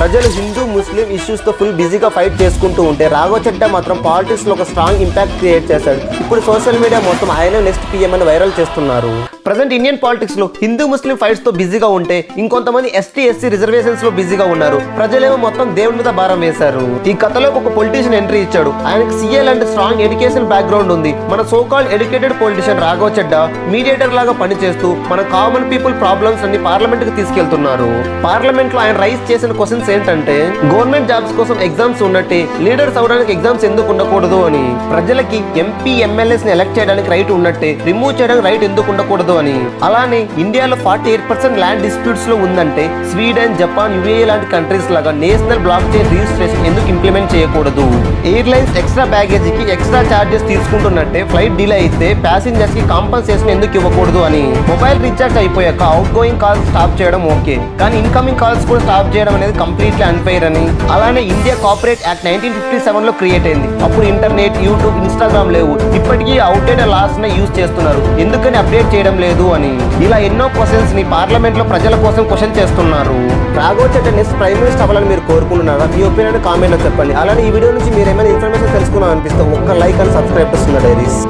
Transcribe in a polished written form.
ప్రజలు హిందూ ముస్లిం ఇష్యూస్ తో ఫుల్ బిజీగా ఫైట్ చేసుకుంటూ ఉంటే రాఘవ్ చడ్డా మాత్రం పాలిటిక్స్ లో ఒక స్ట్రాంగ్ ఇంపాక్ట్ క్రియేట్ చేశాడు. ఇప్పుడు సోషల్ మీడియా మొత్తం ఆయన నెక్స్ట్ పీఎం అని వైరల్ చేస్తున్నారు. ప్రజెంట్ ఇండియన్ పాలిటిక్స్ లో హిందూ ముస్లిం ఫైట్స్ తో బిజీగా ఉంటే ఇంకొంతమంది ఎస్టీ ఎస్సీ రిజర్వేషన్స్ లో బిజీగా ఉన్నారు. ప్రజలేమో మొత్తం దేవుడి మీద భారం వేశారు. ఈ కథలో ఒక పొలిటీషియన్ ఎంట్రీ ఇచ్చాడు. ఆయనకి సీఏ లాంటి స్ట్రాంగ్ ఎడ్యుకేషన్ బ్యాక్గ్రౌండ్ ఉంది. మన so called educated politician Raghav Chadda mediator లాగా పనిచేస్తూ మన కామన్ పీపుల్ ప్రాబ్లమ్స్ అన్ని పార్లమెంట్ కి తీసుకెళ్తున్నారు. పార్లమెంట్ లో ఆయన రైజ్ చేసిన క్వశ్చన్స్ ఏంటంటే గవర్నమెంట్ జాబ్స్ కోసం ఎగ్జామ్స్ ఉన్నట్టే లీడర్స్ అవడానికి ఎగ్జామ్స్ ఎందుకు ఉండకూడదు అని, ప్రజలకి ఎంపీ ఎమ్మెల్యేస్ ని ఎలక్ట్ చేయడానికి రైట్ ఉన్నట్టే రిమూవ్ చేయడానికి రైట్ ఎందుకు ఉండకూడదు అని, అలానే ఇండియాలో 48% ల్యాండ్ డిస్ప్యూట్స్ లో ఉందంటే స్వీడన్, జపాన్, యుఏఈ లాంటి కంట్రీస్ లాగా నేషనల్ బ్లాక్ చైన్ రిజిస్ట్రేషన్ ఎందుకు ఇంప్లిమెంట్ చేయకూడదు, ఎయిర్లైన్స్ ఎక్స్ట్రా బ్యాగేజ్ కి ఎక్స్ట్రా చార్జెస్ తీసుకుంటున్నట్టే ఫ్లైట్ డిలే అయితే ప్యాసింజర్స్ కి కాంపన్సేషన్ ఎందుకు ఇవ్వకూడదు అని, మొబైల్ రీఛార్జ్ అయిపోయాక అవుట్ గోయింగ్ కాల్స్ స్టాప్ చేయడం ఓకే కానీ ఇన్కమింగ్ కాల్స్ కూడా స్టాప్ చేయడం అనేది కంప్లీట్లీ అన్ఫెయిర్ అని, అలానే ఇండియా కార్పొరేట్ యాక్ట్ 1957 లో క్రియేట్ అయింది. అప్పుడు ఇంటర్నెట్, యూట్యూబ్, ఇన్స్టాగ్రామ్ లేవు. ఇప్పటికీ అవుట్డేటెడ్ లాస్ ని యూజ్ చేస్తున్నారు. ఎందుకని అప్డేట్ చేయడం లేదు అని, ఇలా ఎన్నో క్వశ్చన్స్ ని పార్లమెంట్ లో ప్రజల కోసం క్వశ్చన్ చేస్తున్నారు. Raghav Chadda next prime minister అవ్వాలని మీరు కోరుకుంటున్నారా? మీ ఒపీనియన్ కామెంట్ లో చెప్పండి. అలానే ఈ వీడియో నుంచి మీరు ఏమైనా ఇన్ఫర్మేషన్ తెలుసుకున్నాం అనిపిస్తే ఒక్క లైక్ అండ్ సబ్స్క్రైబ్ చేస్తున్న డైరీస్.